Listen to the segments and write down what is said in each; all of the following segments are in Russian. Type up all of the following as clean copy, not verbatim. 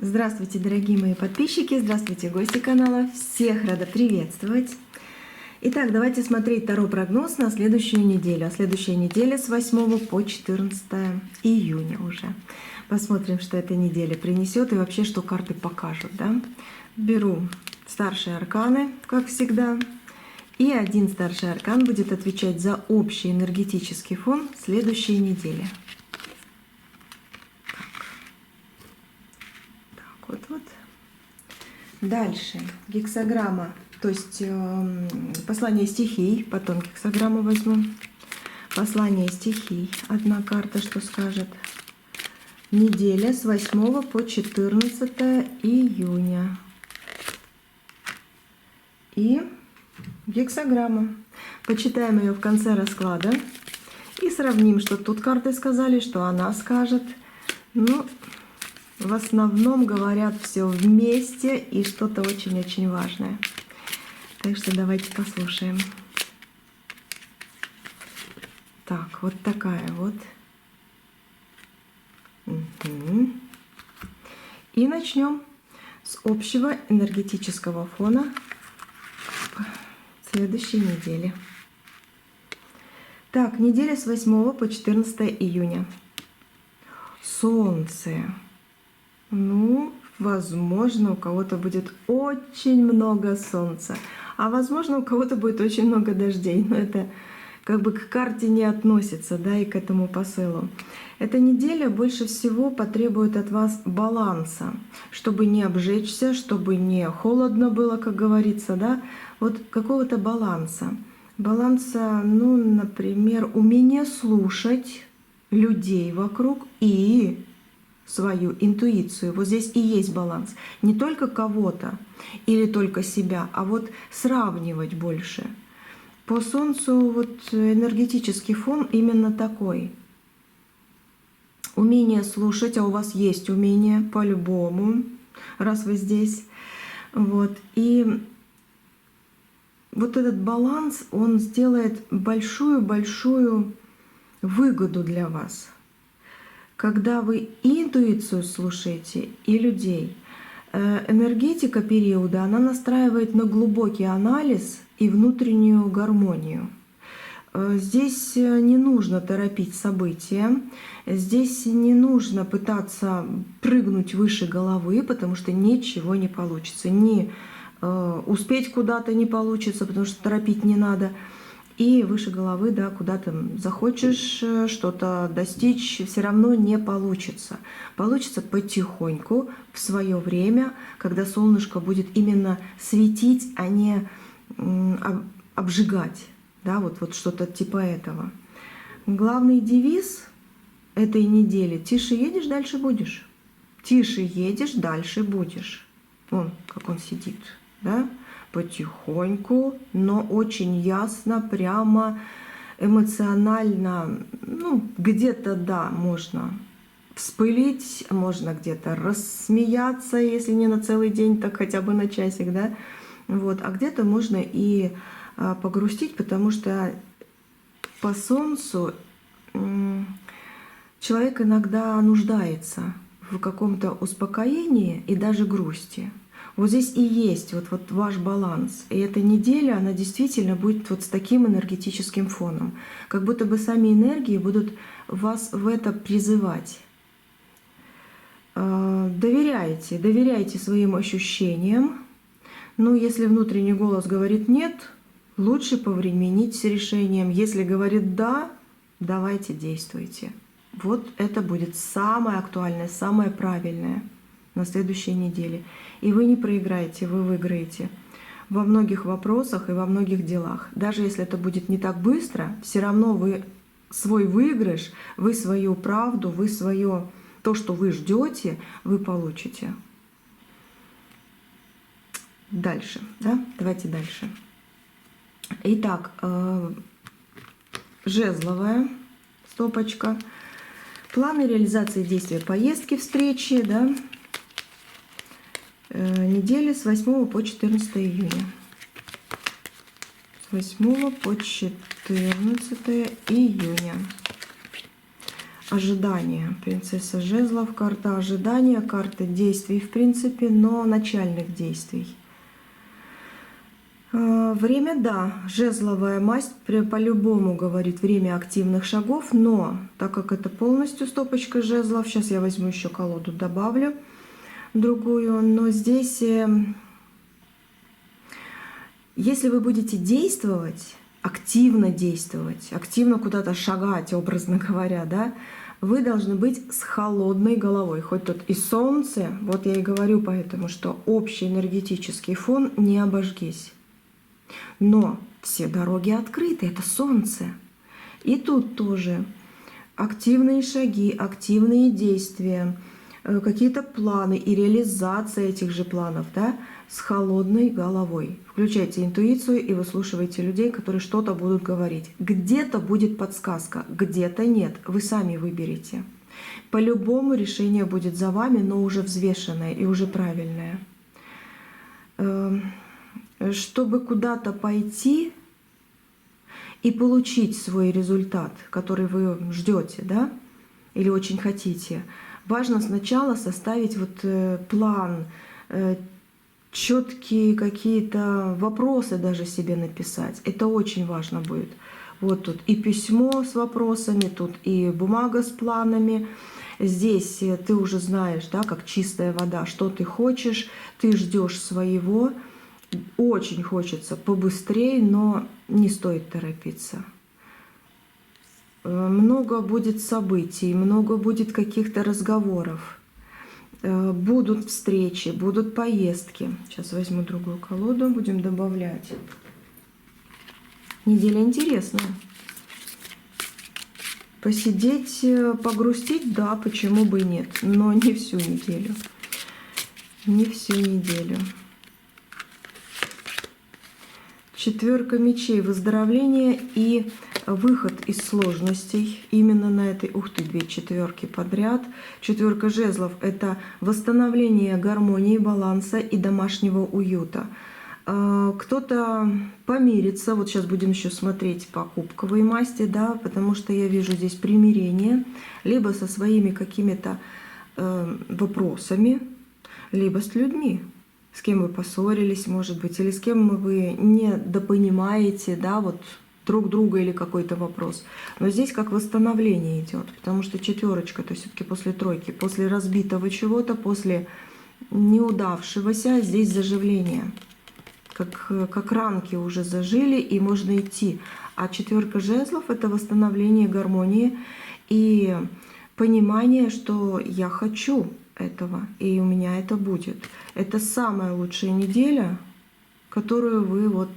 Здравствуйте, дорогие мои подписчики, здравствуйте, гости канала. Всех рада приветствовать. Итак, давайте смотреть Таро-прогноз на следующую неделю. А следующая неделя с 8 по 14 июня уже. Посмотрим, что эта неделя принесет и вообще, что карты покажут. Да? Беру старшие арканы, как всегда. И один старший аркан будет отвечать за общий энергетический фон следующей недели. Вот. Дальше гексаграмма, то есть послание стихий, потом гексаграмму возьму. Послание стихий, одна карта, что скажет. Неделя с 8 по 14 июня. И гексаграмма. Почитаем ее в конце расклада и сравним, что тут карты сказали, что она скажет. Ну, в основном говорят все вместе и что-то очень-очень важное. Так что давайте послушаем. Так, вот такая вот. И начнем с общего энергетического фона следующей недели. Так, неделя с 8 по 14 июня. Солнце. Ну, возможно, у кого-то будет очень много солнца, а возможно, у кого-то будет очень много дождей. Но это как бы к карте не относится, да, и к этому посылу. Эта неделя больше всего потребует от вас баланса, чтобы не обжечься, чтобы не холодно было, как говорится, да, вот какого-то баланса. Баланса, ну, например, умение слушать людей вокруг и свою интуицию. Вот здесь и есть баланс. Не только кого-то или только себя, а вот сравнивать больше. По Солнцу вот энергетический фон именно такой. Умение слушать, а у вас есть умение по-любому, раз вы здесь. Вот. И вот этот баланс, он сделает большую-большую выгоду для вас. Когда вы и интуицию слушаете, и людей. Энергетика периода, она настраивает на глубокий анализ и внутреннюю гармонию. Здесь не нужно торопить события, здесь не нужно пытаться прыгнуть выше головы, потому что ничего не получится. Не успеть куда-то не получится, потому что торопить не надо. И выше головы, да, куда-то захочешь что-то достичь, все равно не получится. Получится потихоньку, в свое время, когда солнышко будет именно светить, а не обжигать. Да, вот что-то типа этого. Главный девиз этой недели: тише едешь, дальше будешь. Тише едешь, дальше будешь. Вон, как он сидит, да? Потихоньку, но очень ясно, прямо, эмоционально. Ну, где-то, да, можно вспылить, можно где-то рассмеяться, если не на целый день, так хотя бы на часик, да. Вот. А где-то можно и погрустить, потому что по Солнцу человек иногда нуждается в каком-то успокоении и даже грусти. Вот здесь и есть вот ваш баланс. И эта неделя, она действительно будет вот с таким энергетическим фоном. Как будто бы сами энергии будут вас в это призывать. Доверяйте своим ощущениям. Но если внутренний голос говорит «нет», лучше повременить с решением. Если говорит «да», давайте действуйте. Вот это будет самое актуальное, самое правильное на следующей неделе. И вы не проиграете, вы выиграете во многих вопросах и во многих делах. Даже если это будет не так быстро, все равно вы свой выигрыш, вы свою правду, вы свое то, что вы ждете, вы получите. Дальше, да? Давайте дальше. Итак, жезловая стопочка. Планы реализации действия поездки, встречи, да? Недели с 8 по 14 июня. С 8 по 14 июня. ожидания. Принцесса жезлов, карта ожидания, карта действий, в принципе, но начальных действий. Время, да, жезловая масть по-любому говорит время активных шагов, но так как это полностью стопочка жезлов, сейчас я возьму еще колоду, добавлю другую, но здесь, если вы будете действовать, активно куда-то шагать, образно говоря, да, вы должны быть с холодной головой. Хоть тут и солнце, вот я и говорю поэтому, что общий энергетический фон, не обожгись. Но все дороги открыты, это солнце. И тут тоже активные шаги, активные действия, какие-то планы и реализация этих же планов, да, с холодной головой. Включайте интуицию и выслушивайте людей, которые что-то будут говорить. Где-то будет подсказка, где-то нет. Вы сами выберете. По-любому решение будет за вами, но уже взвешенное и уже правильное. Чтобы куда-то пойти и получить свой результат, который вы ждете, да, или очень хотите, важно сначала составить вот план, четкие какие-то вопросы даже себе написать. Это очень важно будет. Вот тут и письмо с вопросами, тут и бумага с планами. Здесь ты уже знаешь, да, как чистая вода, что ты хочешь, ты ждешь своего. Очень хочется побыстрее, но не стоит торопиться. Много будет событий, много будет каких-то разговоров. Будут встречи, будут поездки. Сейчас возьму другую колоду, будем добавлять. Неделя интересная. Посидеть, погрустить, да, почему бы и нет. Но не всю неделю. Не всю неделю. Четверка мечей, выздоровление и выход из сложностей. Именно на этой, ух ты, 2 четверки подряд. Четверка жезлов — это восстановление гармонии, баланса и домашнего уюта. Кто-то помирится, вот сейчас будем еще смотреть по кубковой масти, да, потому что я вижу здесь примирение, либо со своими какими-то вопросами, либо с людьми, с кем вы поссорились, может быть, или с кем вы недопонимаете, да, вот друг друга или какой-то вопрос. Но здесь как восстановление идет, потому что четверочка, то все-таки после тройки, после разбитого чего-то, после неудавшегося, здесь заживление. Как ранки уже зажили, и можно идти. А четверка жезлов — это восстановление гармонии и понимание, что я хочу этого, и у меня это будет. Это самая лучшая неделя, которую вы вот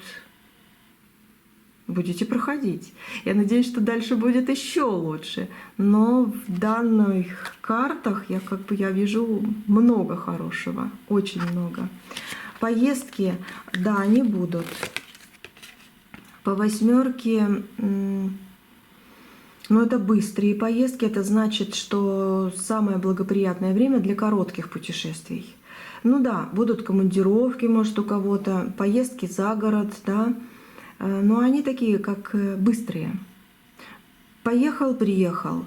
будете проходить. Я надеюсь, что дальше будет еще лучше. Но в данных картах я вижу много хорошего, очень много. Поездки, да, они будут. По восьмерке, но это быстрые поездки, это значит, что самое благоприятное время для коротких путешествий. Ну да, будут командировки, может, у кого-то, поездки за город, да, но они такие, как быстрые. Поехал, приехал.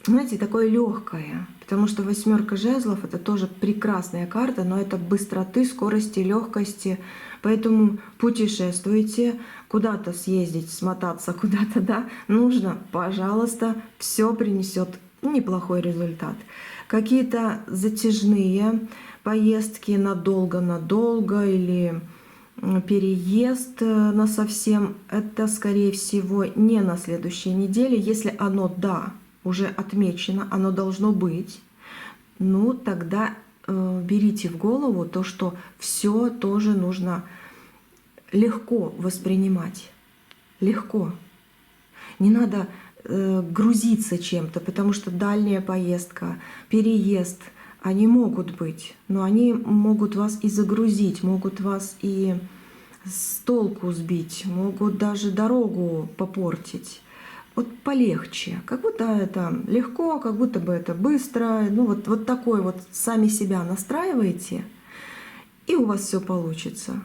Знаете, такое легкое, потому что восьмерка жезлов — это тоже прекрасная карта, но это быстроты, скорости, легкости. Поэтому путешествуйте, куда-то съездить, смотаться куда-то, да, нужно, пожалуйста, все принесет неплохой результат. Какие-то затяжные поездки надолго или переезд насовсем, это, скорее всего, не на следующей неделе. Если оно, да, уже отмечено, оно должно быть, ну тогда берите в голову то, что все тоже нужно легко воспринимать. Легко. Не надо грузиться чем-то, потому что дальняя поездка, переезд, они могут быть, но они могут вас и загрузить, могут вас и с толку сбить, могут даже дорогу попортить. Вот полегче, как будто это легко, как будто бы это быстро. Ну вот такой вот сами себя настраиваете, и у вас все получится.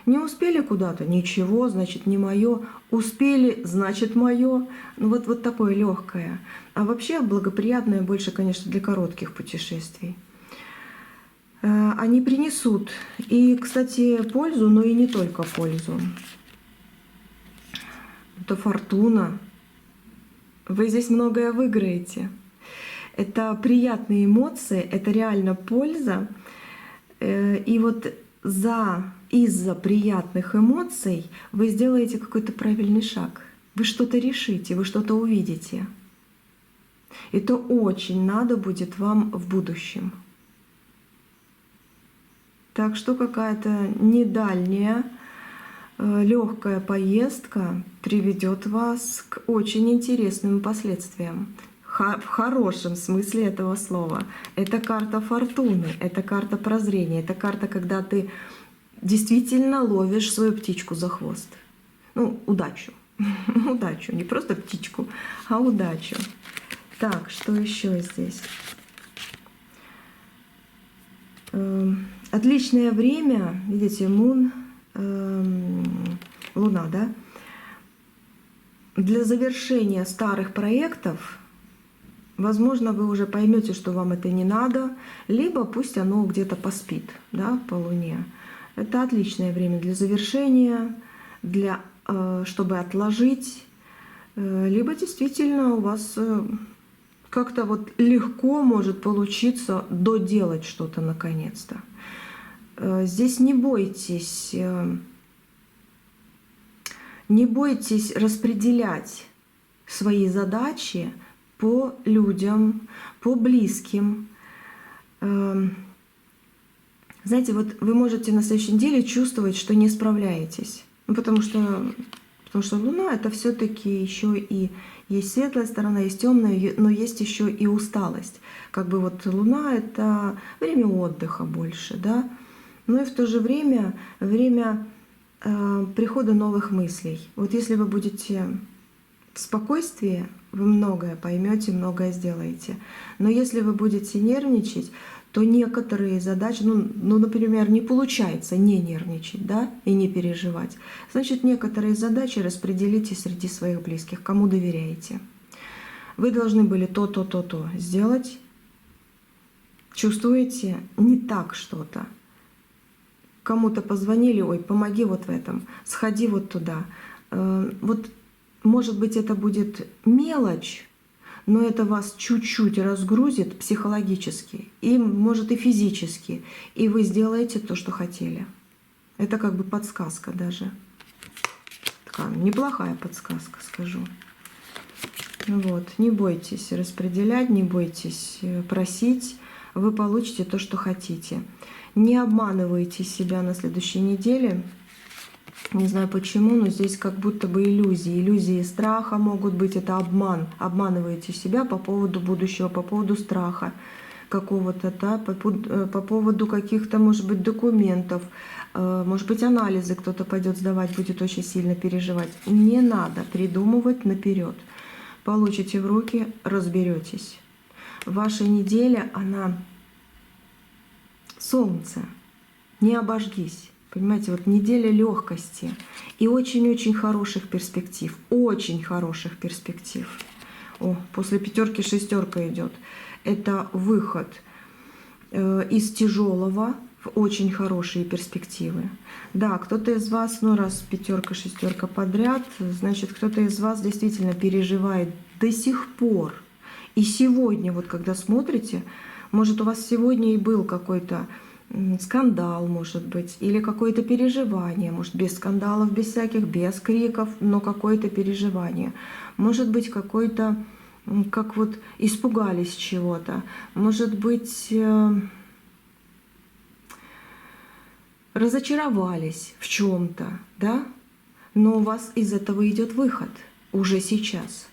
Не успели куда-то? Ничего, значит, не мое. Успели, значит, мое. Ну вот такое легкое. А вообще благоприятное больше, конечно, для коротких путешествий. Они принесут и, кстати, пользу, но и не только пользу. Это фортуна. Вы здесь многое выиграете. Это приятные эмоции, это реально польза. И вот из-за приятных эмоций вы сделаете какой-то правильный шаг. Вы что-то решите, вы что-то увидите. Это очень надо будет вам в будущем. Так что какая-то недальняя, легкая поездка приведет вас к очень интересным последствиям. В хорошем смысле этого слова. Это карта фортуны, это карта прозрения, это карта, когда ты действительно ловишь свою птичку за хвост. Ну, удачу. Удачу. Не просто птичку, а удачу. Так, что еще здесь? Отличное время, видите, Мун, Луна, да? Для завершения старых проектов, возможно, вы уже поймете, что вам это не надо, либо пусть оно где-то поспит, да, по Луне. Это отличное время для завершения, чтобы отложить, либо действительно у вас как-то вот легко может получиться доделать что-то наконец-то. Здесь не бойтесь распределять свои задачи по людям, по близким. Знаете, вот вы можете на следующей неделе чувствовать, что не справляетесь. Ну, потому что Луна — это все-таки еще и есть светлая сторона, есть темная, но есть еще и усталость. Как бы вот Луна — это время отдыха больше, да? Но и в то же время прихода новых мыслей. Вот если вы будете в спокойствии, вы многое поймете, многое сделаете. Но если вы будете нервничать, то некоторые задачи, например, не получается не нервничать, да, и не переживать. Значит, некоторые задачи распределите среди своих близких, кому доверяете. Вы должны были то сделать. Чувствуете не так что-то. Кому-то позвонили: ой, помоги вот в этом, сходи вот туда. Вот, может быть, это будет мелочь, но это вас чуть-чуть разгрузит психологически, и, может, и физически, и вы сделаете то, что хотели. Это как бы подсказка даже. Такая неплохая подсказка, скажу. Вот. Не бойтесь распределять, не бойтесь просить, вы получите то, что хотите. Не обманывайте себя на следующей неделе. Не знаю почему, но здесь как будто бы иллюзии. Иллюзии страха могут быть. Это обман. Обманываете себя по поводу будущего, по поводу страха какого-то, да, по поводу каких-то, может быть, документов, может быть, анализы кто-то пойдет сдавать, будет очень сильно переживать. Не надо придумывать наперед. Получите в руки, разберетесь. Ваша неделя, она солнце. Не обожгись. Понимаете, вот неделя легкости и очень-очень хороших перспектив. Очень хороших перспектив. О, после пятерки шестерка идет. Это выход из тяжелого в очень хорошие перспективы. Да, кто-то из вас, раз пятерка, шестерка подряд, значит, кто-то из вас действительно переживает до сих пор. И сегодня, вот когда смотрите, может, у вас сегодня и был какой-то скандал, может быть, или какое-то переживание, может, без скандалов, без всяких, без криков, но какое-то переживание. Может быть, какой-то, как вот испугались чего-то, может быть, разочаровались в чем-то, да? Но у вас из этого идет выход уже сейчас.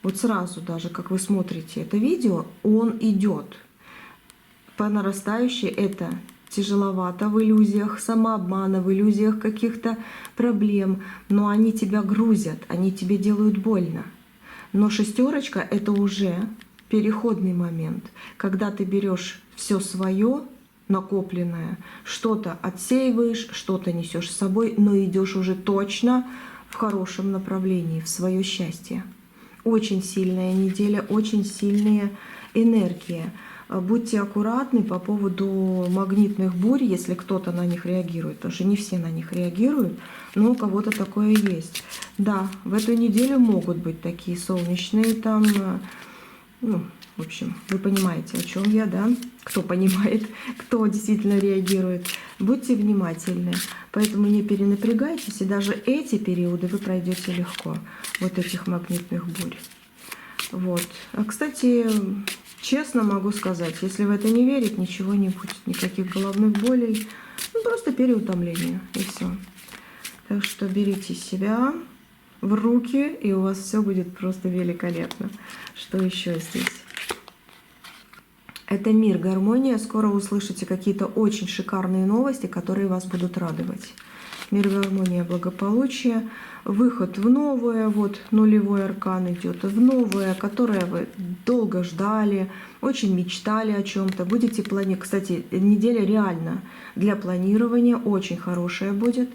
Вот сразу даже, как вы смотрите это видео, он идет. По нарастающей это тяжеловато в иллюзиях самообмана, в иллюзиях каких-то проблем, но они тебя грузят, они тебе делают больно. Но шестерочка — это уже переходный момент, когда ты берешь все свое накопленное. Что-то отсеиваешь, что-то несешь с собой, но идешь уже точно в хорошем направлении, в свое счастье. Очень сильная неделя, очень сильные энергии. Будьте аккуратны по поводу магнитных бурь, если кто-то на них реагирует, потому что не все на них реагируют, но у кого-то такое есть. Да, в эту неделю могут быть такие солнечные там, ну, в общем, вы понимаете, о чем я, да? Кто понимает, кто действительно реагирует. Будьте внимательны, поэтому не перенапрягайтесь, и даже эти периоды вы пройдете легко, вот этих магнитных бурь. Вот. А, кстати, честно могу сказать, если в это не верить, ничего не будет, никаких головных болей, ну, просто переутомление, и все. Так что берите себя в руки, и у вас все будет просто великолепно. Что еще здесь? Это мир, гармония. Скоро услышите какие-то очень шикарные новости, которые вас будут радовать. Мир, гармония, благополучие. Выход в новое, вот нулевой аркан идет, в новое, которое вы долго ждали, очень мечтали о чем-то. Будете планировать. Кстати, неделя реально для планирования очень хорошая будет.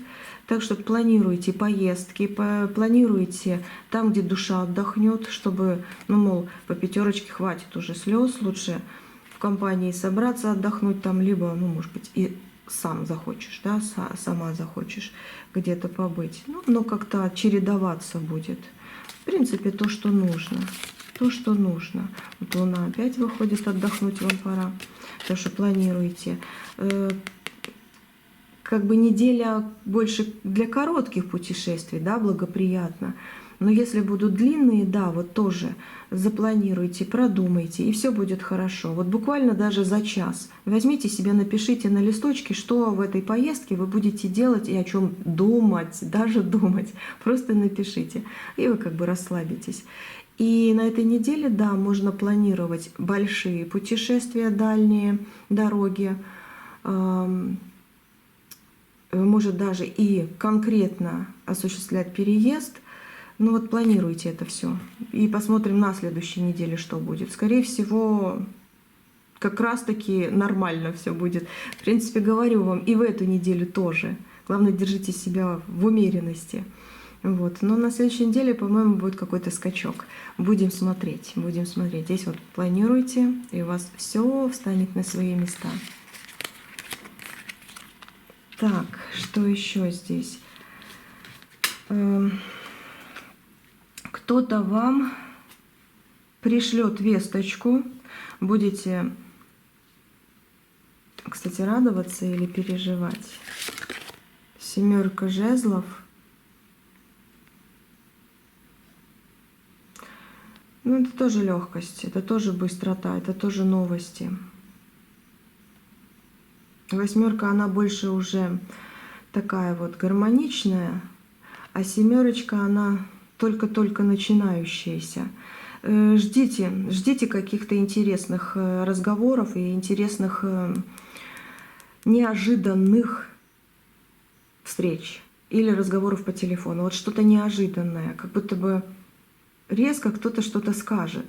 Так что планируйте поездки, планируйте там, где душа отдохнет, чтобы, ну, мол, по пятерочке хватит уже слез, лучше в компании собраться, отдохнуть там, либо, ну, может быть, и сам захочешь, да, сама захочешь где-то побыть. Ну, но как-то чередоваться будет. В принципе, то, что нужно. То, что нужно. Вот Луна опять выходит, отдохнуть вам пора. Так что планируйте. Как бы неделя больше для коротких путешествий, да, благоприятно. Но если будут длинные, да, вот тоже запланируйте, продумайте, и все будет хорошо. Вот буквально даже за час. Возьмите себе, напишите на листочке, что в этой поездке вы будете делать и о чем думать, даже думать. Просто напишите, и вы как бы расслабитесь. И на этой неделе, да, можно планировать большие путешествия, дальние дороги, может даже и конкретно осуществлять переезд. Ну вот планируйте это все. И посмотрим на следующей неделе, что будет. Скорее всего, как раз-таки нормально все будет. В принципе, говорю вам, и в эту неделю тоже. Главное, держите себя в умеренности. Вот. Но на следующей неделе, по-моему, будет какой-то скачок. Будем смотреть, будем смотреть. Здесь вот планируйте, и у вас все встанет на свои места. Так, что еще здесь? Кто-то вам пришлет весточку, будете, кстати, радоваться или переживать. Семерка жезлов. Ну, это тоже легкость, это тоже быстрота, это тоже новости. Восьмерка, она больше уже такая вот гармоничная, а семерочка, она только-только начинающаяся. Ждите каких-то интересных разговоров и интересных неожиданных встреч или разговоров по телефону. Вот что-то неожиданное, как будто бы резко кто-то что-то скажет.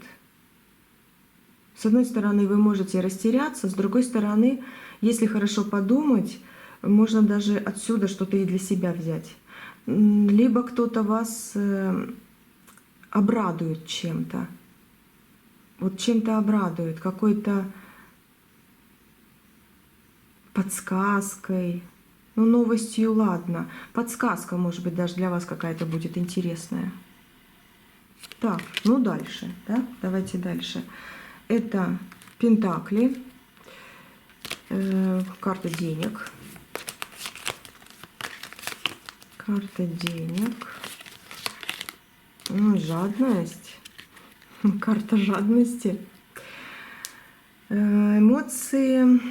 С одной стороны, вы можете растеряться, с другой стороны, если хорошо подумать, можно даже отсюда что-то и для себя взять. Либо кто-то вас обрадует чем-то. Вот чем-то обрадует, какой-то подсказкой. Ну, новостью, ладно. Подсказка, может быть, даже для вас какая-то будет интересная. Так, ну дальше, да? Давайте дальше. Это пентакли, карта денег. Карта денег. Ну, жадность. Карта жадности. Эмоции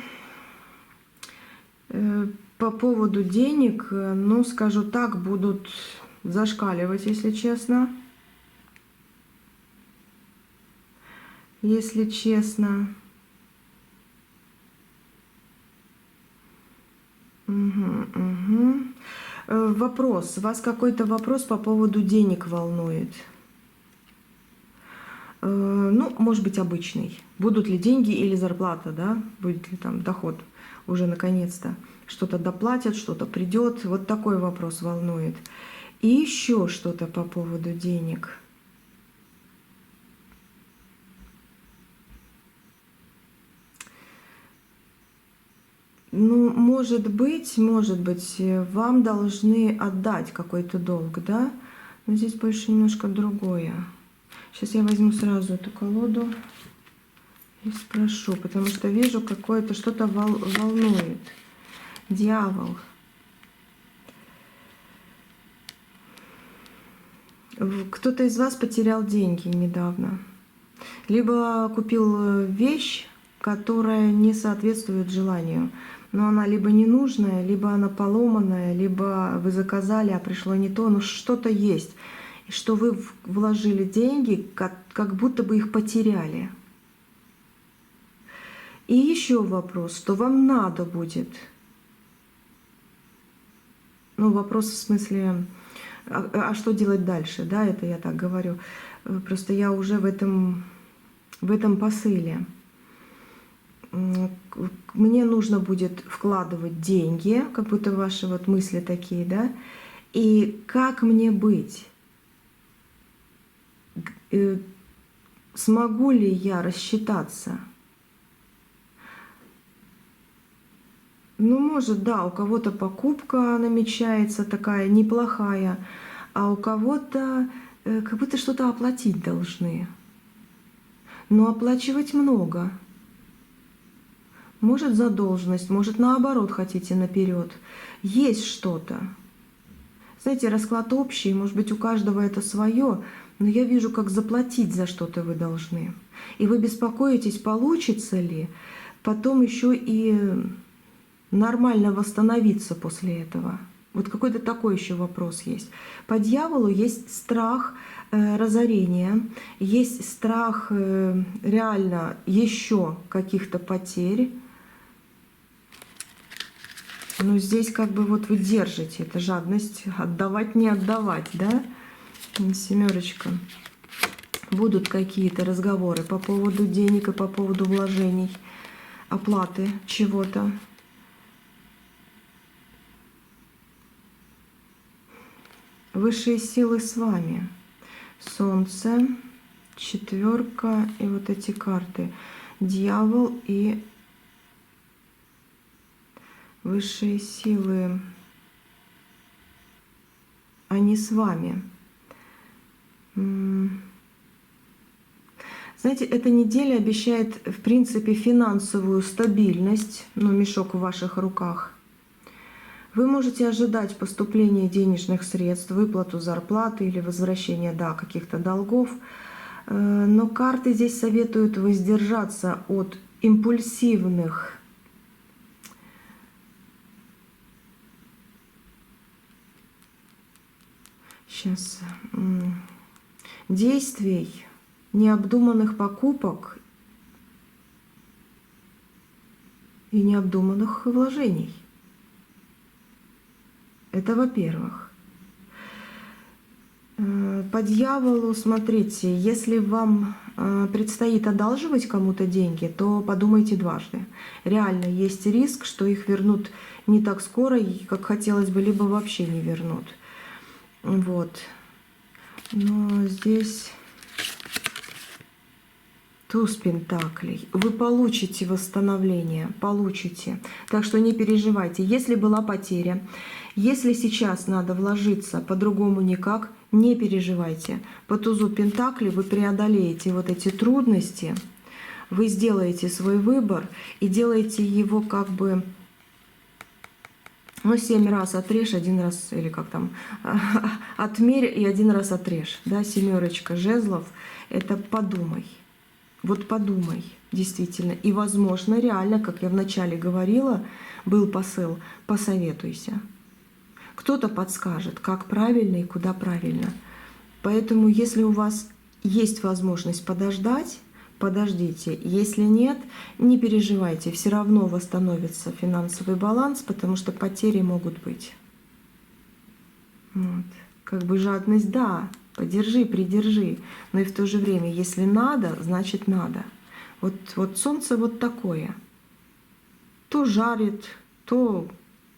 по поводу денег, ну, скажу так, будут зашкаливать, если честно. Если честно. Угу. Вопрос. Вас какой-то вопрос по поводу денег волнует? ну, может быть, обычный. Будут ли деньги или зарплата, да? Будет ли там доход уже наконец-то? Что-то доплатят, что-то придет. Вот такой вопрос волнует. И еще что-то по поводу денег. Ну, может быть, вам должны отдать какой-то долг, да? Но здесь больше немножко другое. Сейчас я возьму сразу эту колоду и спрошу, потому что вижу, какое-то что-то волнует. Дьявол. Кто-то из вас потерял деньги недавно. Либо купил вещь, которая не соответствует желанию. Но она либо ненужная, либо она поломанная, либо вы заказали, а пришло не то. Но что-то есть, что вы вложили деньги, как будто бы их потеряли. И еще вопрос, что вам надо будет. Ну, вопрос в смысле, а что делать дальше? Да, это я так говорю. Просто я уже в этом посыле. Мне нужно будет вкладывать деньги, как будто ваши вот мысли такие, да? И как мне быть? Смогу ли я рассчитаться? Ну, может, да, у кого-то покупка намечается такая неплохая, а у кого-то как будто что-то оплатить должны. Но оплачивать много. Может, задолженность, может, наоборот, хотите наперед. Есть что-то. Знаете, расклад общий, может быть, у каждого это свое, но я вижу, как заплатить за что-то вы должны. И вы беспокоитесь, получится ли, потом еще и нормально восстановиться после этого. Вот какой-то такой еще вопрос есть. По дьяволу есть страх разорения, есть страх реально еще каких-то потерь. Но здесь как бы вот вы держите, это жадность, отдавать, не отдавать, да? Семерочка. Будут какие-то разговоры по поводу денег и по поводу вложений, оплаты чего-то. Высшие силы с вами. Солнце, четверка и вот эти карты. Дьявол и высшие силы. Они с вами. Знаете, эта неделя обещает, в принципе, финансовую стабильность, но мешок в ваших руках. Вы можете ожидать поступления денежных средств, выплату зарплаты или возвращения, да, каких-то долгов. Но карты здесь советуют воздержаться от импульсивных действий, необдуманных покупок и необдуманных вложений. Это во-первых. По дьяволу, смотрите, если вам предстоит одалживать кому-то деньги, то подумайте дважды. Реально есть риск, что их вернут не так скоро, как хотелось бы, либо вообще не вернут. Вот. Но здесь туз пентаклей. Вы получите восстановление, получите. Так что не переживайте. Если была потеря, если сейчас надо вложиться по-другому никак, не переживайте. По тузу пентаклей вы преодолеете вот эти трудности, вы сделаете свой выбор и делаете его как бы, ну, 7 раз отрежь, 1 раз, или как там, отмерь и 1 раз отрежь. Да, семерочка жезлов, это подумай. Вот подумай, действительно. И, возможно, реально, как я вначале говорила, был посыл, посоветуйся. Кто-то подскажет, как правильно и куда правильно. Поэтому, если у вас есть возможность подождать, подождите. Если нет, не переживайте. Все равно восстановится финансовый баланс, потому что потери могут быть. Вот. Как бы жадность, да, подержи, придержи. Но и в то же время, если надо, значит надо. Вот солнце вот такое. То жарит, то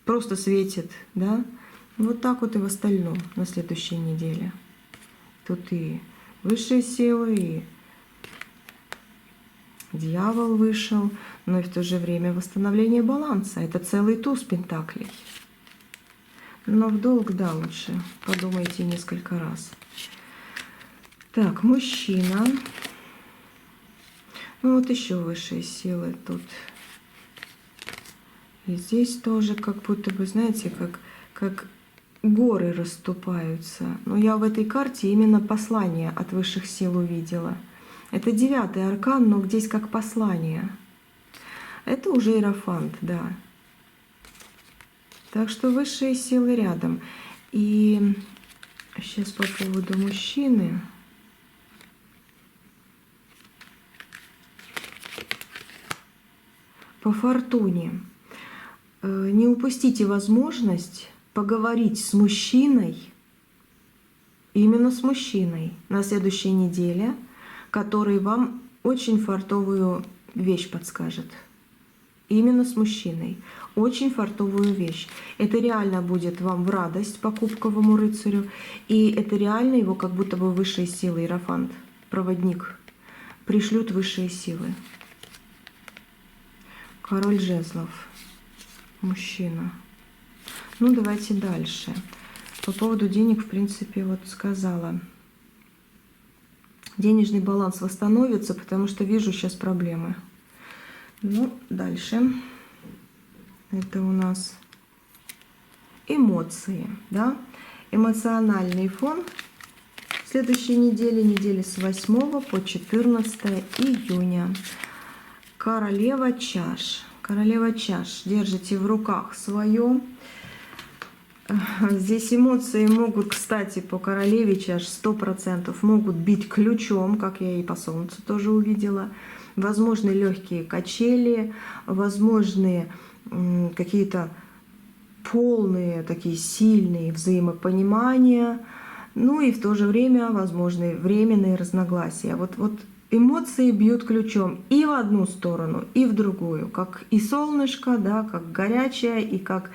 просто светит, да. Вот так вот и в остальном на следующей неделе. Тут и высшие силы, и дьявол вышел, но и в то же время восстановление баланса. Это целый туз пентаклей. Но в долг, да, лучше подумайте несколько раз. Так, мужчина. Ну вот еще высшие силы тут. И здесь тоже как будто бы, знаете, как горы расступаются. Но я в этой карте именно послание от высших сил увидела. Это 9-й аркан, но здесь как послание. Это уже иерофант, да. Так что высшие силы рядом. И сейчас по поводу мужчины. По фортуне. Не упустите возможность поговорить с мужчиной, именно с мужчиной, на следующей неделе, который вам очень фартовую вещь подскажет. Именно с мужчиной. Очень фартовую вещь. Это реально будет вам в радость покупковому рыцарю. И это реально его как будто бы высшие силы, иерофант, проводник, пришлют высшие силы. Король жезлов. Мужчина. Ну, давайте дальше. По поводу денег, в принципе, вот сказала. Денежный баланс восстановится, потому что вижу сейчас проблемы. Ну, дальше. Это у нас эмоции, да? Эмоциональный фон следующей недели с 8 по 14 июня. Королева чаш. Королева чаш. Держите в руках свое. Здесь эмоции могут, кстати, по королеве чаш 100% могут бить ключом, как я и по солнцу тоже увидела. Возможны легкие качели, возможны какие-то полные, такие сильные взаимопонимания, ну и в то же время возможны временные разногласия. Вот эмоции бьют ключом и в одну сторону, и в другую, как и солнышко, да, как горячее, и как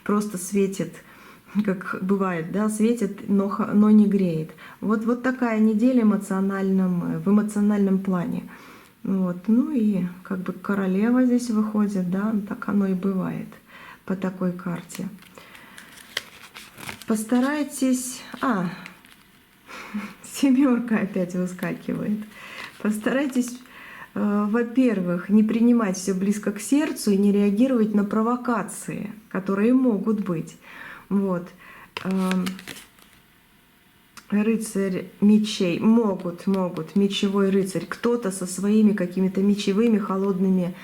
просто светит, как бывает, да, светит, но не греет. Вот такая неделя в эмоциональном плане. Вот. Ну и как бы королева здесь выходит, да, так оно и бывает по такой карте. Постарайтесь... Семерка опять выскакивает. Постарайтесь, во-первых, не принимать все близко к сердцу и не реагировать на провокации, которые могут быть. Вот. Рыцарь мечей могут, мечевой рыцарь, кто-то со своими какими-то мечевыми холодными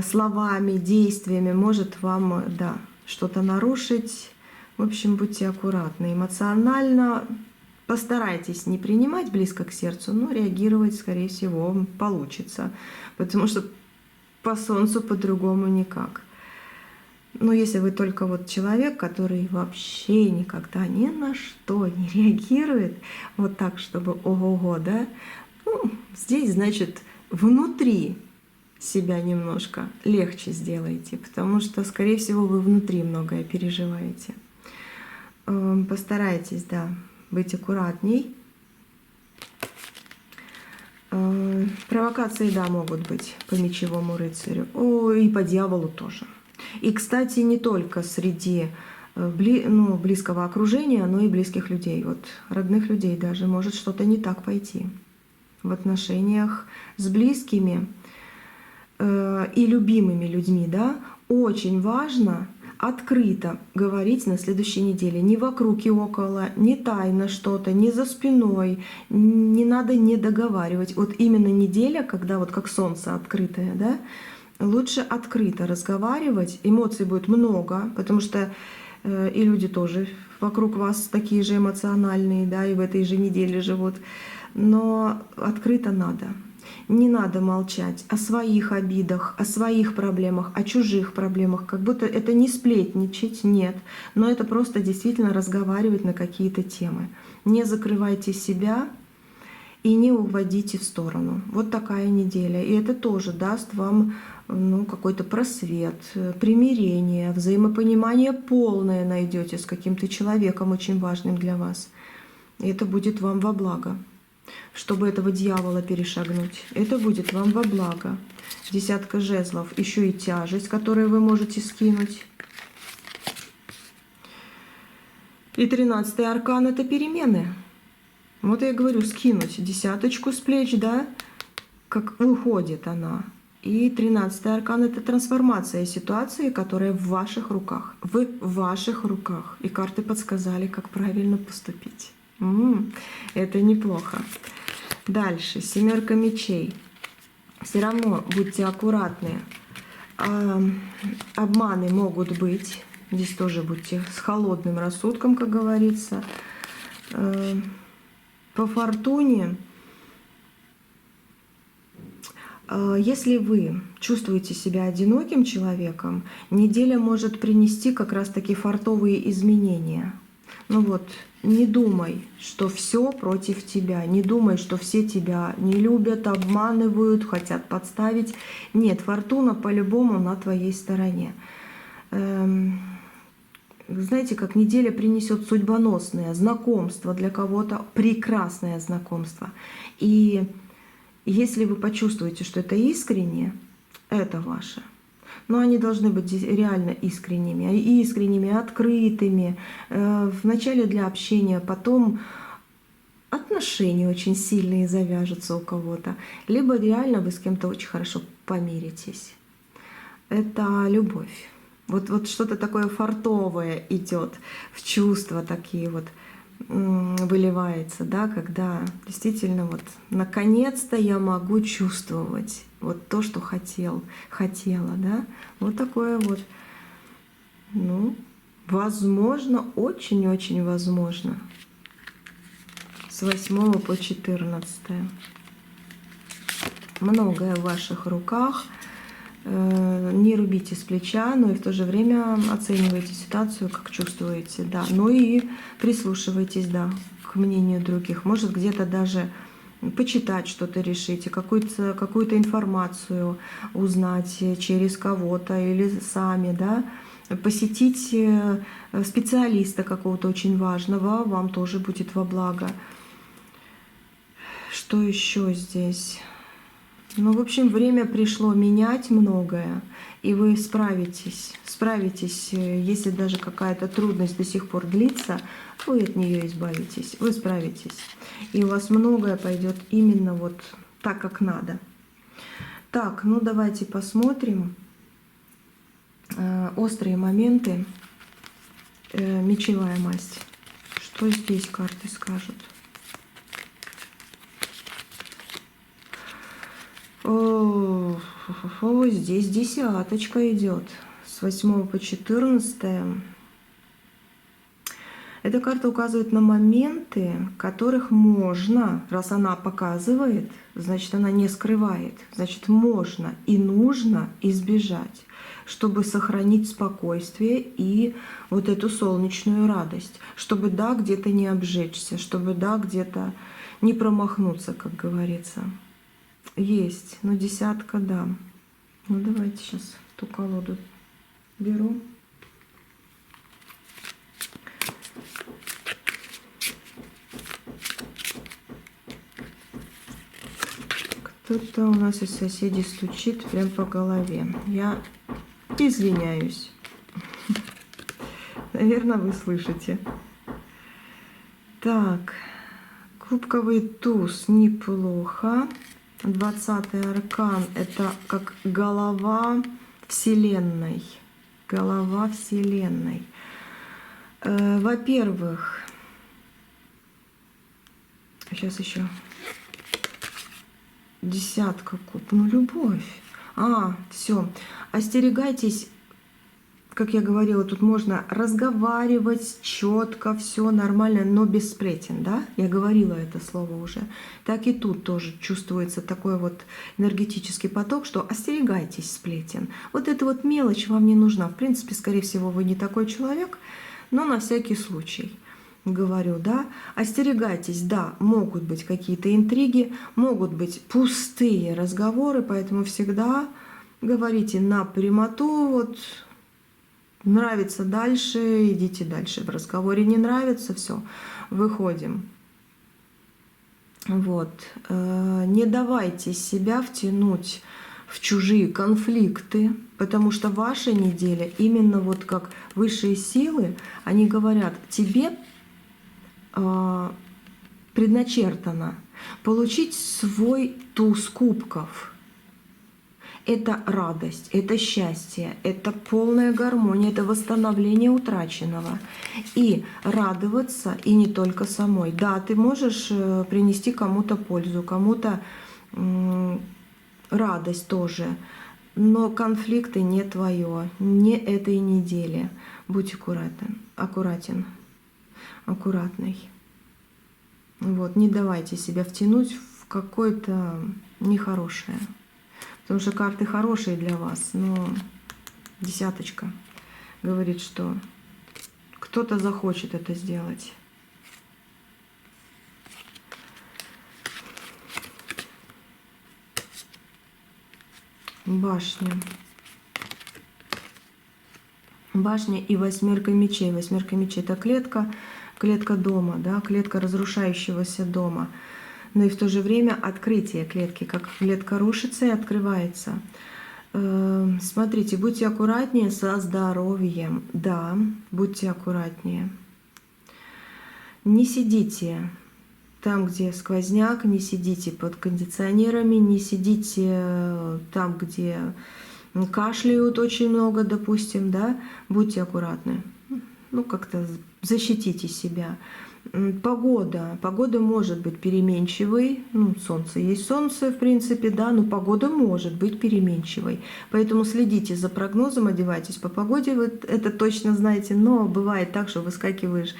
словами, действиями может вам, да, что-то нарушить. В общем, будьте аккуратны. Эмоционально постарайтесь не принимать близко к сердцу, но реагировать, скорее всего, получится, потому что по солнцу по-другому никак. Но если вы только вот человек, который вообще никогда ни на что не реагирует, вот так, чтобы ого-го, да, ну, здесь, значит, внутри себя немножко легче сделайте, потому что, скорее всего, вы внутри многое переживаете. Постарайтесь, да, быть аккуратней. Провокации, да, могут быть по мечевому рыцарю, и по дьяволу тоже. И, кстати, не только среди близкого окружения, но и близких людей. Вот родных людей даже может что-то не так пойти в отношениях с близкими и любимыми людьми. Да? Очень важно открыто говорить на следующей неделе. Не вокруг и около, не тайно что-то, не за спиной. Не надо не договаривать. Вот именно неделя, когда вот как солнце открытое, да, лучше открыто разговаривать, эмоций будет много, потому что и люди тоже вокруг вас такие же эмоциональные, да, и в этой же неделе живут. Но открыто надо. Не надо молчать о своих обидах, о своих проблемах, о чужих проблемах, как будто это не сплетничать, нет, но это просто действительно разговаривать на какие-то темы. Не закрывайте себя и не уводите в сторону. Вот такая неделя. И это тоже даст вам какой-то просвет, примирение, взаимопонимание полное найдете с каким-то человеком очень важным для вас. И это будет вам во благо. Чтобы этого дьявола перешагнуть, это будет вам во благо. Десятка жезлов, еще и тяжесть, которую вы можете скинуть. И 13-й аркан — это перемены. Вот я говорю, скинуть десяточку с плеч, да, как уходит она. И 13-й аркан — это трансформация ситуации, которая в ваших руках. В ваших руках. И карты подсказали, как правильно поступить. Это неплохо. Дальше, 7 мечей. Все равно будьте аккуратны. Обманы могут быть. Здесь тоже будьте с холодным рассудком, как говорится. По фортуне, если вы чувствуете себя одиноким человеком, неделя может принести как раз-таки фартовые изменения. Не думай, что все против тебя, не думай, что все тебя не любят, обманывают, хотят подставить. Нет, фортуна по-любому на твоей стороне. Знаете, как неделя принесет судьбоносное знакомство для кого-то, прекрасное знакомство. И если вы почувствуете, что это искренне, это ваше. Но они должны быть реально искренними, открытыми. Вначале для общения, потом отношения очень сильные завяжутся у кого-то. Либо реально вы с кем-то очень хорошо помиритесь. Это любовь. Вот что-то такое фартовое идет, в чувства такие вот выливается, да, когда действительно наконец-то я могу чувствовать то, что хотела, да, вот такое вот, возможно, очень-очень возможно, с 8 по 14. Многое в ваших руках. Не рубите с плеча, но и в то же время оценивайте ситуацию, как чувствуете, да. Ну и прислушивайтесь, да, к мнению других. Может, где-то даже почитать что-то решите, какую-то информацию узнать через кого-то или сами, да. Посетить специалиста какого-то очень важного вам тоже будет во благо. Что еще здесь? В общем, время пришло менять многое, и вы справитесь. Если даже какая-то трудность до сих пор длится, вы от нее избавитесь, вы справитесь. И у вас многое пойдет именно так, как надо. Так, давайте посмотрим острые моменты. Мечевая масть. Что здесь карты скажут? Здесь десяточка идет с 8 по 14. Эта карта указывает на моменты, которых можно, раз она показывает, значит, она не скрывает, значит, можно и нужно избежать, чтобы сохранить спокойствие и эту солнечную радость, чтобы, да, где-то не обжечься, чтобы, да, где-то не промахнуться, как говорится. Есть, но десятка, да. Давайте сейчас ту колоду беру. Кто-то у нас из соседей стучит прям по голове. Я извиняюсь. Наверное, вы слышите. Так, кубковый туз неплохо. 20-й аркан — это как голова Вселенной. Голова Вселенной. Во-первых, сейчас еще десятка куб. Любовь. Все. Остерегайтесь. Как я говорила, тут можно разговаривать четко, все нормально, но без сплетен, да? Я говорила это слово уже. Так и тут тоже чувствуется такой энергетический поток, что остерегайтесь сплетен. Эта мелочь вам не нужна. В принципе, скорее всего, вы не такой человек, но на всякий случай. говорю, да, остерегайтесь, да, могут быть какие-то интриги, могут быть пустые разговоры, поэтому всегда говорите на прямоту, вот нравится дальше, идите дальше. В разговоре не нравится, все, выходим. Вот. Не давайте себя втянуть в чужие конфликты, потому что ваша неделя, именно вот как высшие силы, они говорят, тебе предначертано получить свой туз кубков. Это радость, это счастье, это полная гармония, это восстановление утраченного. И радоваться, и не только самой. Да, ты можешь принести кому-то пользу, кому-то радость тоже, но конфликты не твое, не этой недели. Будь аккуратен, аккуратный. Вот, не давайте себя втянуть в какое-то нехорошее. Потому что карты хорошие для вас, но десяточка говорит, что кто-то захочет это сделать. Башня. Башня и восьмерка мечей. Восьмерка мечей — это клетка дома, да, клетка разрушающегося дома. Но и в то же время открытие клетки, как клетка рушится и открывается. Смотрите, будьте аккуратнее со здоровьем. Да, будьте аккуратнее. Не сидите там, где сквозняк, не сидите под кондиционерами, не сидите там, где кашляют очень много, допустим, да. Будьте аккуратны. Ну, как-то защитите себя. Погода может быть переменчивой, ну, солнце есть солнце, в принципе, да, но погода может быть переменчивой. Поэтому следите за прогнозом, одевайтесь по погоде, вы это точно знаете, но бывает так, что выскакиваешь,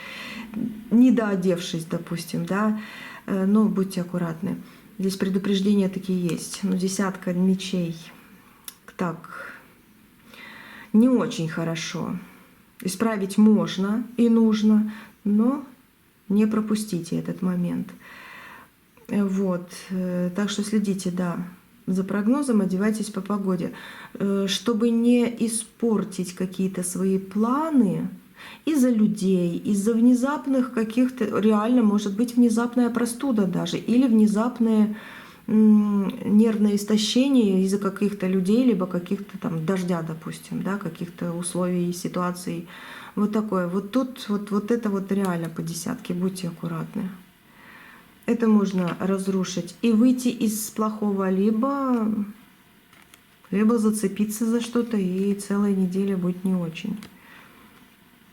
недоодевшись, допустим, да, но будьте аккуратны. Здесь предупреждения такие есть, но десятка мечей, так, не очень хорошо. Исправить можно и нужно, но не пропустите этот момент. Вот. Так что следите, да, за прогнозом, одевайтесь по погоде. Чтобы не испортить какие-то свои планы из-за людей, из-за внезапных каких-то, реально может быть внезапная простуда даже, или внезапное нервное истощение из-за каких-то людей, либо каких-то там дождя, допустим, да, каких-то условий, ситуаций. Вот такое. Вот тут вот это вот реально по десятке. Будьте аккуратны. Это можно разрушить и выйти из плохого, либо зацепиться за что-то, и целая неделя будет не очень.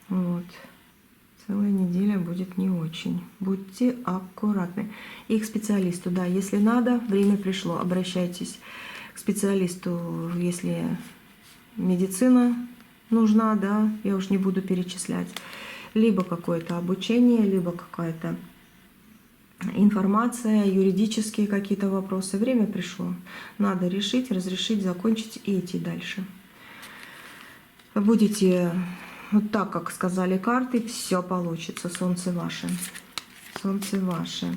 Вот. Целая неделя будет не очень. Будьте аккуратны. И к специалисту, да, если надо, время пришло, обращайтесь к специалисту, если медицина нужна, да, я уж не буду перечислять. Либо какое-то обучение, либо какая-то информация, юридические какие-то вопросы. Время пришло. Надо решить, разрешить, закончить и идти дальше. Будете вот так, как сказали карты, все получится. Солнце ваше. Солнце ваше.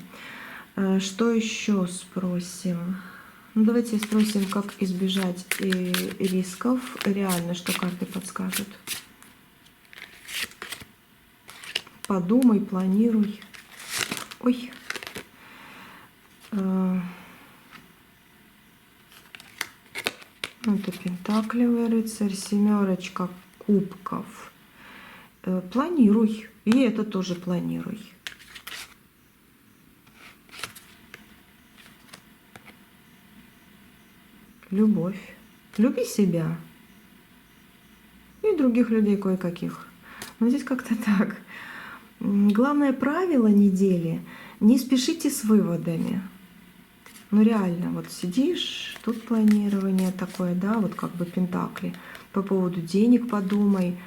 Что еще спросим? Ну, давайте спросим, как избежать рисков. Реально, что карты подскажут. Подумай, планируй. Ой. Это пентаклевый рыцарь, семерочка кубков. Планируй. И это тоже планируй. Любовь. Люби себя. И других людей кое-каких. Но здесь как-то так. Главное правило недели — не спешите с выводами. Ну реально, вот сидишь, тут планирование такое, да, вот как бы пентакли. По поводу денег подумай.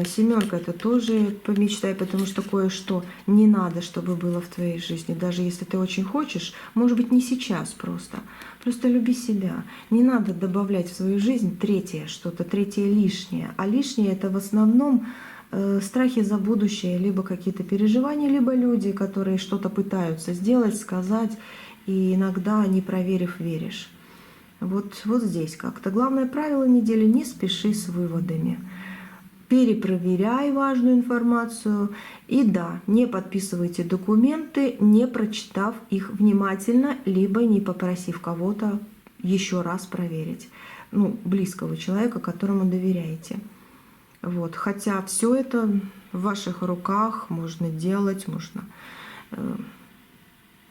Семерка — это тоже помечтай, потому что кое-что не надо, чтобы было в твоей жизни. Даже если ты очень хочешь, может быть, не сейчас просто. Просто люби себя. Не надо добавлять в свою жизнь третье что-то, третье лишнее. А лишнее — это в основном страхи за будущее, либо какие-то переживания, либо люди, которые что-то пытаются сделать, сказать, и иногда, не проверив, веришь. Вот здесь как-то. Главное правило недели — не спеши с выводами. Перепроверяй важную информацию. И да, не подписывайте документы, не прочитав их внимательно, либо не попросив кого-то еще раз проверить. Ну, близкого человека, которому доверяете. Вот. Хотя все это в ваших руках, можно делать, можно...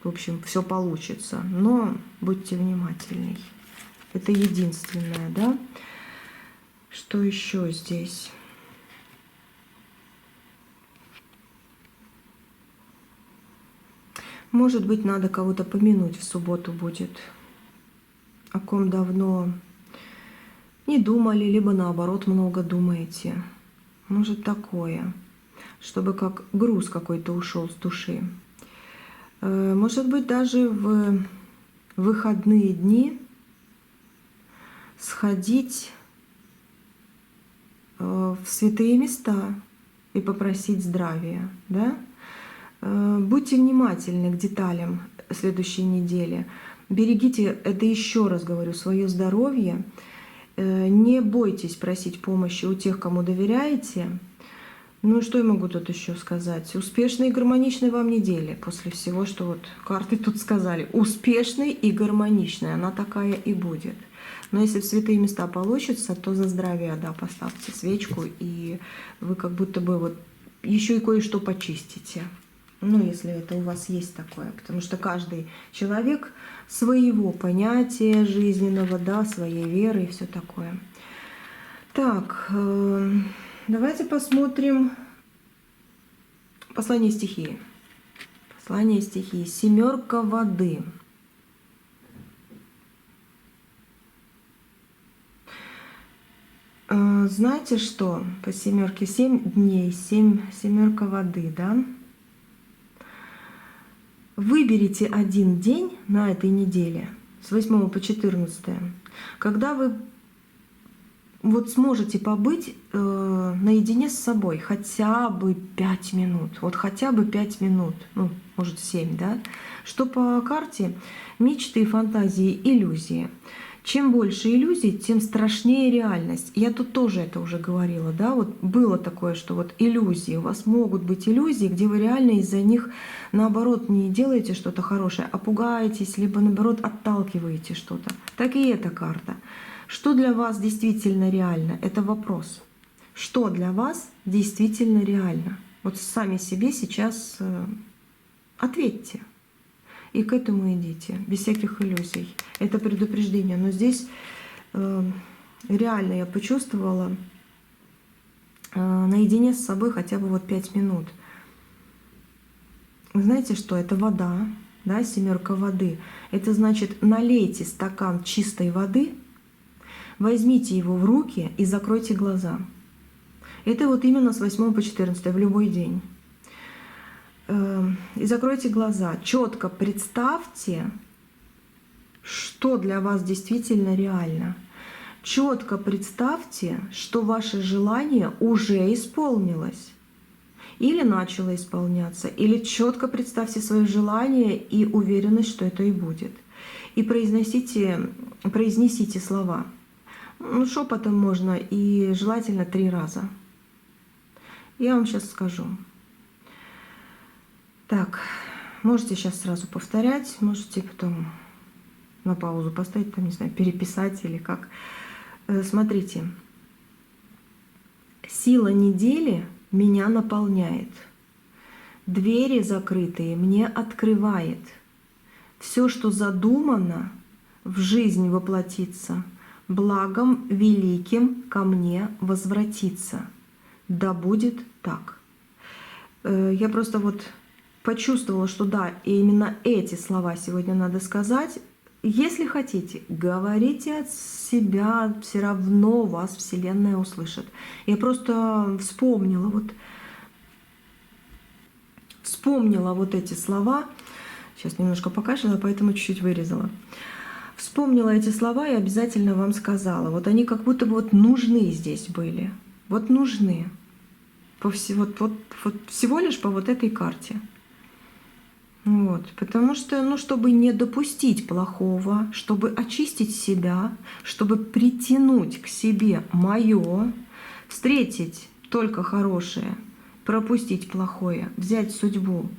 В общем, все получится. Но будьте внимательней. Это единственное, да? Что еще здесь? Может быть, надо кого-то помянуть в субботу будет, о ком давно не думали, либо наоборот много думаете. Может, такое, чтобы как груз какой-то ушел с души. Может быть, даже в выходные дни сходить в святые места и попросить здравия, да? Будьте внимательны к деталям следующей недели. Берегите, это еще раз говорю, свое здоровье. Не бойтесь просить помощи у тех, кому доверяете. Ну, что я могу тут еще сказать? Успешной и гармоничной вам недели. После всего, что вот карты тут сказали. Успешной и гармоничной. Она такая и будет. Но если в святые места получится, то за здравие, да, поставьте свечку, и вы как будто бы вот еще и кое-что почистите. Ну, если это у вас есть такое. Потому что каждый человек своего понятия жизненного, да, своей веры и все такое. Так, давайте посмотрим послание стихии. Послание стихии. Семерка воды. Знаете что? По семерке 7 дней, семерка воды, да? Выберите один день на этой неделе, с 8 по 14, когда вы вот сможете побыть наедине с собой хотя бы 5 минут. Вот хотя бы 5 минут, ну, может 7, да? Что по карте? Мечты, фантазии, иллюзии. Чем больше иллюзий, тем страшнее реальность. Я тут тоже это уже говорила, да, вот было такое, что вот иллюзии, у вас могут быть иллюзии, где вы реально из-за них, наоборот, не делаете что-то хорошее, а пугаетесь, либо, наоборот, отталкиваете что-то. Так и эта карта. Что для вас действительно реально? Это вопрос. Что для вас действительно реально? Вот сами себе сейчас ответьте. И к этому идите, без всяких иллюзий. Это предупреждение. Но здесь реально я почувствовала наедине с собой хотя бы вот 5 минут. Вы знаете что? Это вода, да, семерка воды. Это значит, налейте стакан чистой воды, возьмите его в руки и закройте глаза. Это вот именно с 8 по 14 в любой день. И закройте глаза. Четко представьте, что для вас действительно реально. Четко представьте, что ваше желание уже исполнилось. Или начало исполняться. Или четко представьте свое желание и уверенность, что это и будет. И произнесите слова. Ну, шепотом можно, и желательно 3 раза. Я вам сейчас скажу. Так, можете сейчас сразу повторять, можете потом на паузу поставить, там, не знаю, переписать или как. Смотрите. Сила недели меня наполняет. Двери закрытые мне открывает. Все, что задумано, в жизнь воплотится. Благом великим ко мне возвратится. Да будет так. Я просто вот почувствовала, что да, и именно эти слова сегодня надо сказать. Если хотите, говорите от себя, все равно вас Вселенная услышит. Я просто вспомнила вот эти слова. Сейчас немножко покашляла, поэтому чуть-чуть вырезала. Вспомнила эти слова и обязательно вам сказала. Вот они как будто бы вот нужны здесь были. Вот нужны. Вот всего лишь по вот этой карте. Вот, потому что, ну, чтобы не допустить плохого, чтобы очистить себя, чтобы притянуть к себе мое, встретить только хорошее, пропустить плохое, взять судьбу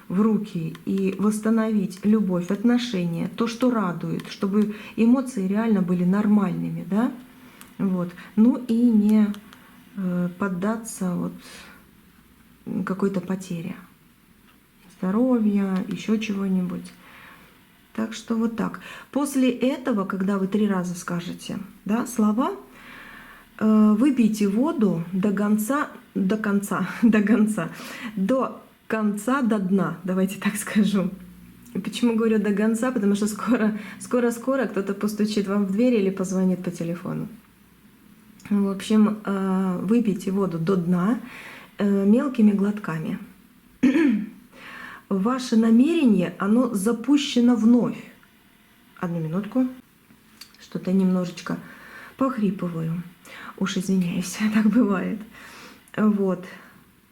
в руки и восстановить любовь, отношения, то, что радует, чтобы эмоции реально были нормальными, да, вот, ну и не поддаться вот какой-то потере здоровья, еще чего-нибудь. Так что вот так. После этого, когда вы 3 раза скажете, да, слова, выпейте воду до конца, до дна, давайте так скажу. Почему говорю до конца? Потому что скоро кто-то постучит вам в дверь или позвонит по телефону. В общем, выпейте воду до дна мелкими глотками. Ваше намерение, оно запущено вновь. Одну минутку. Что-то немножечко похрипываю. Уж извиняюсь, так бывает. Вот.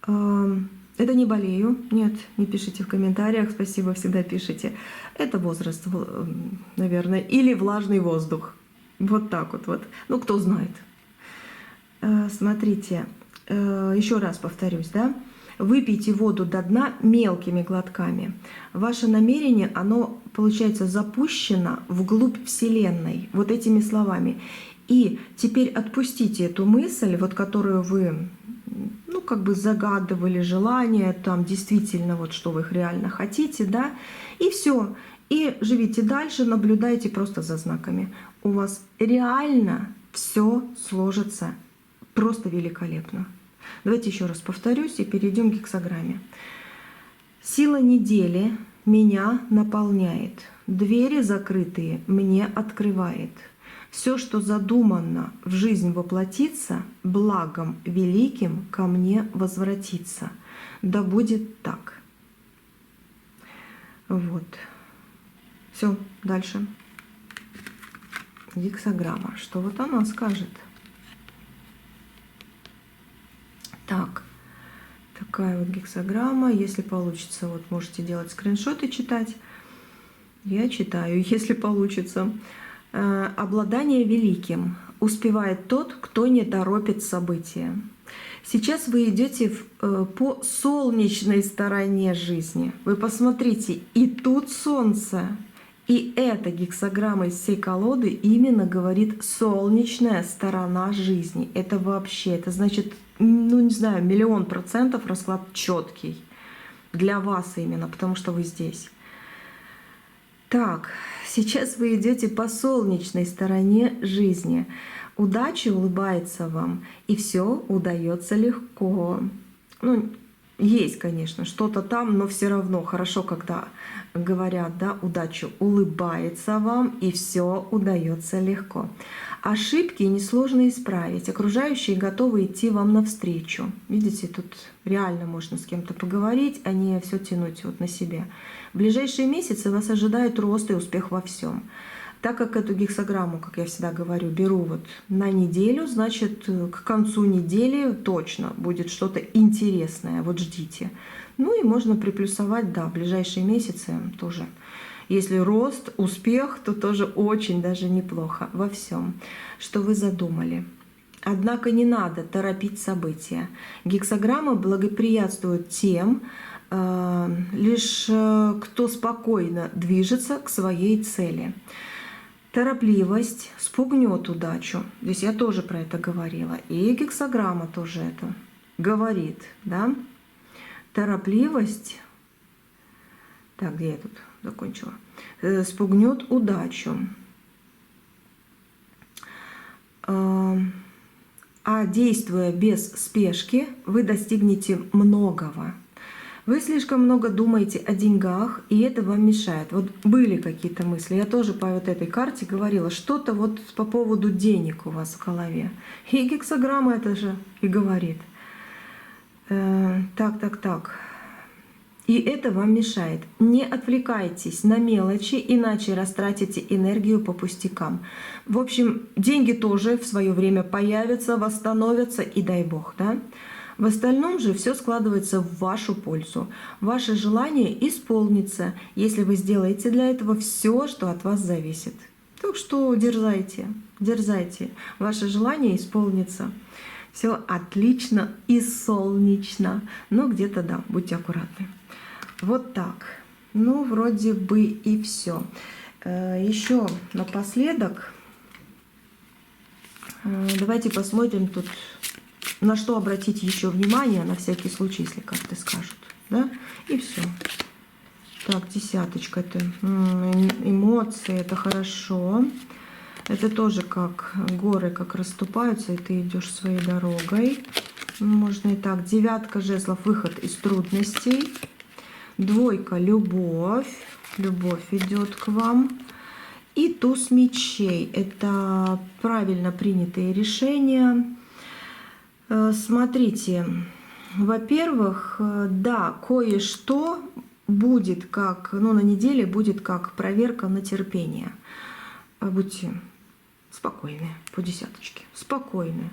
Это не болею. Нет, не пишите в комментариях. Спасибо, всегда пишите. Это возраст, наверное, или влажный воздух. Вот так вот. Ну, кто знает. Смотрите, еще раз повторюсь, да? Выпейте воду до дна мелкими глотками. Ваше намерение, оно, получается, запущено вглубь Вселенной вот этими словами. И теперь отпустите эту мысль, вот которую вы, ну, как бы загадывали, желание, там действительно, вот что вы их реально хотите, да, и все. И живите дальше, наблюдайте просто за знаками. У вас реально все сложится просто великолепно. Давайте еще раз повторюсь и перейдем к гексаграмме. Сила недели меня наполняет. Двери закрытые мне открывает. Все, что задумано в жизнь воплотится, благом великим ко мне возвратится. Да будет так. Вот. Все, дальше. Гексаграмма. Что вот она скажет? Так, такая вот гексаграмма. Если получится, вот можете делать скриншоты, читать. Я читаю, если получится. Обладание великим успевает тот, кто не торопит события. Сейчас вы идете по солнечной стороне жизни. Вы посмотрите, и тут солнце. И эта гексаграмма из всей колоды именно говорит солнечная сторона жизни. Это вообще, это значит, ну не знаю, 1000000% расклад четкий. Для вас именно, потому что вы здесь. Так, сейчас вы идете по солнечной стороне жизни. Удача улыбается вам, и все удается легко. Ну, есть, конечно, что-то там, но все равно хорошо, когда говорят, да, удача улыбается вам, и все удается легко. Ошибки несложно исправить. Окружающие готовы идти вам навстречу. Видите, тут реально можно с кем-то поговорить, а не все тянуть вот на себе. В ближайшие месяцы вас ожидает рост и успех во всем. Так как эту гексаграмму, как я всегда говорю, беру вот на неделю, значит, к концу недели точно будет что-то интересное. Вот ждите. Ну и можно приплюсовать, да, в ближайшие месяцы тоже. Если рост, успех, то тоже очень даже неплохо во всем, что вы задумали. Однако не надо торопить события. Гексаграмма благоприятствует тем, лишь кто спокойно движется к своей цели. Торопливость спугнет удачу. Здесь я тоже про это говорила. И гексаграмма тоже это говорит. Да? Торопливость, так, где я тут закончила, спугнет удачу. А действуя без спешки, вы достигнете многого. Вы слишком много думаете о деньгах, и это вам мешает. Вот были какие-то мысли. Я тоже по вот этой карте говорила, что-то вот по поводу денег у вас в голове. И гексаграмма это же и говорит. Так. И это вам мешает. Не отвлекайтесь на мелочи, иначе растратите энергию по пустякам. В общем, деньги тоже в свое время появятся, восстановятся, и дай бог, да? В остальном же все складывается в вашу пользу. Ваше желание исполнится, если вы сделаете для этого все, что от вас зависит. Так что дерзайте, дерзайте. Ваше желание исполнится. Все отлично и солнечно. Но где-то, да, будьте аккуратны. Вот так. Ну, вроде бы и все. Еще напоследок давайте посмотрим тут, на что обратить еще внимание, на всякий случай, если карты скажут. Да? И все. Так, десяточка. Это эмоции, это хорошо. Это тоже как горы, как расступаются, и ты идешь своей дорогой. Можно и так. Девятка жезлов, выход из трудностей. Двойка, любовь. Любовь идет к вам. И туз мечей. Это правильно принятые решения. Смотрите, во-первых, да, кое-что будет как, ну, на неделе будет как проверка на терпение. Будьте спокойны, по десяточке, спокойны.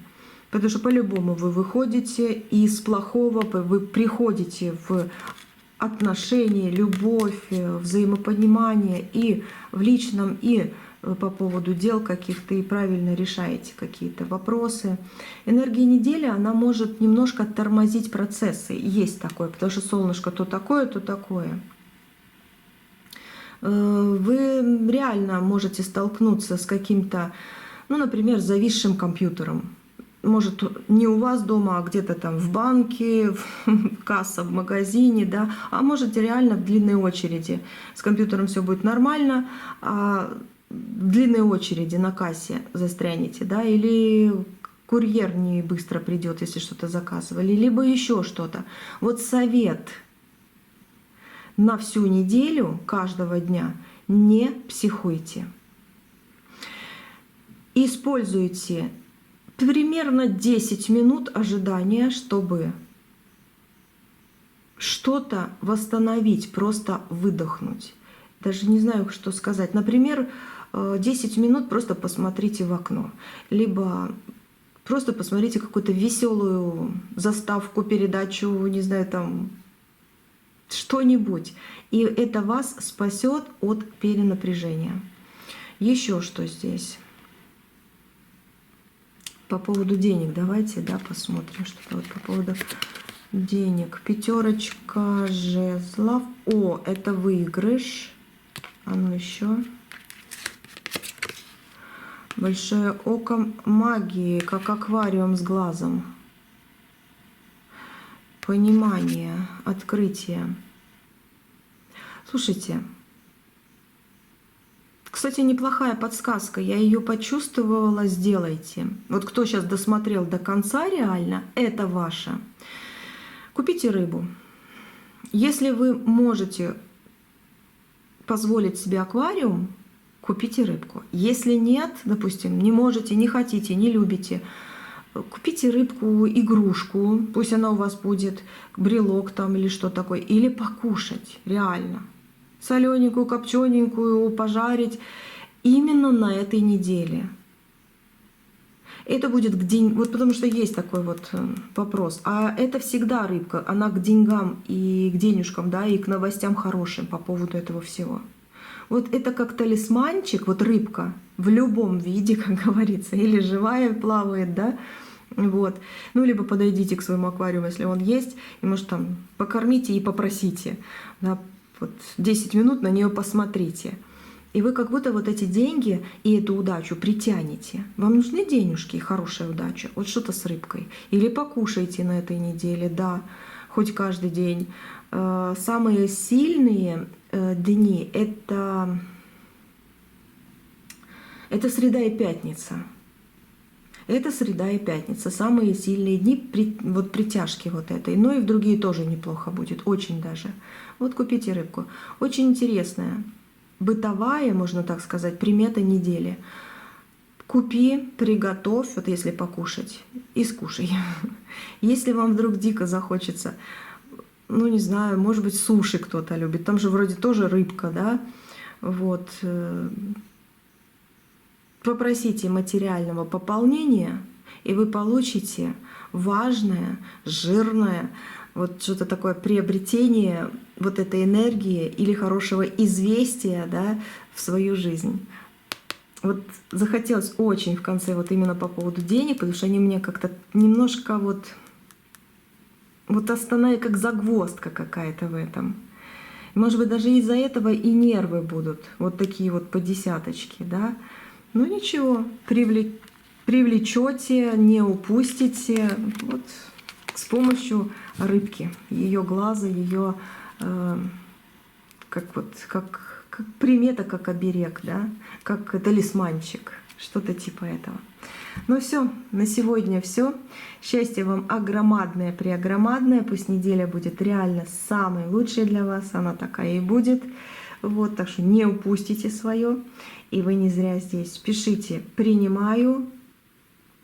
Потому что по-любому вы выходите из плохого, вы приходите в отношения, любовь, взаимопонимание и в личном, и по поводу дел каких-то, и правильно решаете какие-то вопросы. Энергия недели, она может немножко тормозить процессы. Есть такое, потому что солнышко то такое, то такое. Вы реально можете столкнуться с каким-то, ну, например, зависшим компьютером. Может, не у вас дома, а где-то там в банке, касса в магазине, да, а можете реально в длинной очереди. С компьютером все будет нормально, а в длинной очереди на кассе застрянете, да, или курьер не быстро придет, если что-то заказывали, либо еще что-то. Вот совет на всю неделю, каждого дня, не психуйте. Используйте примерно 10 минут ожидания, чтобы что-то восстановить, просто выдохнуть. Даже не знаю, что сказать. Например, 10 минут просто посмотрите в окно. Либо просто посмотрите какую-то веселую заставку, передачу, не знаю, там что-нибудь. И это вас спасет от перенапряжения. Еще что здесь? По поводу денег давайте, да, посмотрим что-то вот по поводу денег. Пятерочка жезлов. О, это выигрыш. А ну еще. Большое око магии, как аквариум с глазом. Понимание, открытие. Слушайте, кстати, неплохая подсказка, я ее почувствовала, сделайте. Вот кто сейчас досмотрел до конца реально, это ваше. Купите рыбу. Если вы можете позволить себе аквариум, купите рыбку. Если нет, допустим, не можете, не хотите, не любите, купите рыбку, игрушку, пусть она у вас будет, брелок там или что такое, или покушать, реально. Солененькую, копчененькую, пожарить именно на этой неделе. Это будет к день, вот потому что есть такой вот вопрос. А это всегда рыбка, она к деньгам и к денежкам, да, и к новостям хорошим по поводу этого всего. Вот это как талисманчик, вот рыбка в любом виде, как говорится, или живая плавает, да, вот. Ну, либо подойдите к своему аквариуму, если он есть, и, может, там покормите и попросите, да, вот 10 минут на нее посмотрите. И вы как будто вот эти деньги и эту удачу притянете. Вам нужны денежки и хорошая удача? Вот что-то с рыбкой. Или покушайте на этой неделе, да, хоть каждый день. Самые сильные дни — это среда и пятница. Это среда и пятница. Самые сильные дни вот притяжки вот этой. Но и в другие тоже неплохо будет. Очень даже. Вот купите рыбку. Очень интересная. Бытовая, можно так сказать, примета недели. Купи, приготовь, вот если покушать, и скушай. Если вам вдруг дико захочется, ну не знаю, может быть, суши кто-то любит. Там же вроде тоже рыбка, да? Вот. Попросите материального пополнения и вы получите важное, жирное, вот что-то такое приобретение вот этой энергии или хорошего известия, да, в свою жизнь. Вот захотелось очень в конце вот именно по поводу денег, потому что они мне как-то немножко вот остановили, как загвоздка какая-то в этом. Может быть, даже из-за этого и нервы будут вот такие вот по десяточке, да. Ну ничего, привлечете, не упустите. Вот с помощью рыбки, ее глаза, ее как примета, как оберег, да, как талисманчик, что-то типа этого. Ну все, на сегодня все. Счастья вам огромадное, преогромадное. Пусть неделя будет реально самой лучшей для вас. Она такая и будет. Вот, так что не упустите свое. И вы не зря здесь. Пишите «принимаю»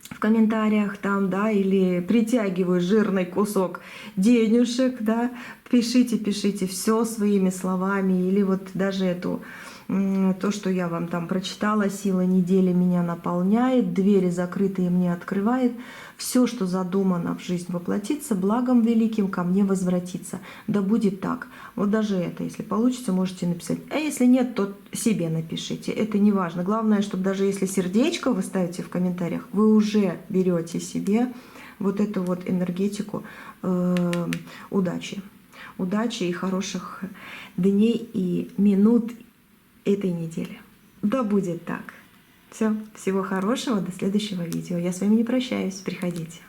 в комментариях там, да, или «притягиваю жирный кусок денежек», да. Пишите все своими словами. Или вот даже то, что я вам там прочитала, сила недели меня наполняет, двери закрытые мне открывает, все, что задумано в жизнь воплотится, благом великим ко мне возвратится. Да будет так. Вот даже это, если получится, можете написать. А если нет, то себе напишите. Это не важно. Главное, чтобы даже если сердечко вы ставите в комментариях, вы уже берете себе вот эту вот энергетику удачи. Удачи и хороших дней и минут этой недели. Да будет так. Все, всего хорошего, до следующего видео. Я с вами не прощаюсь, приходите.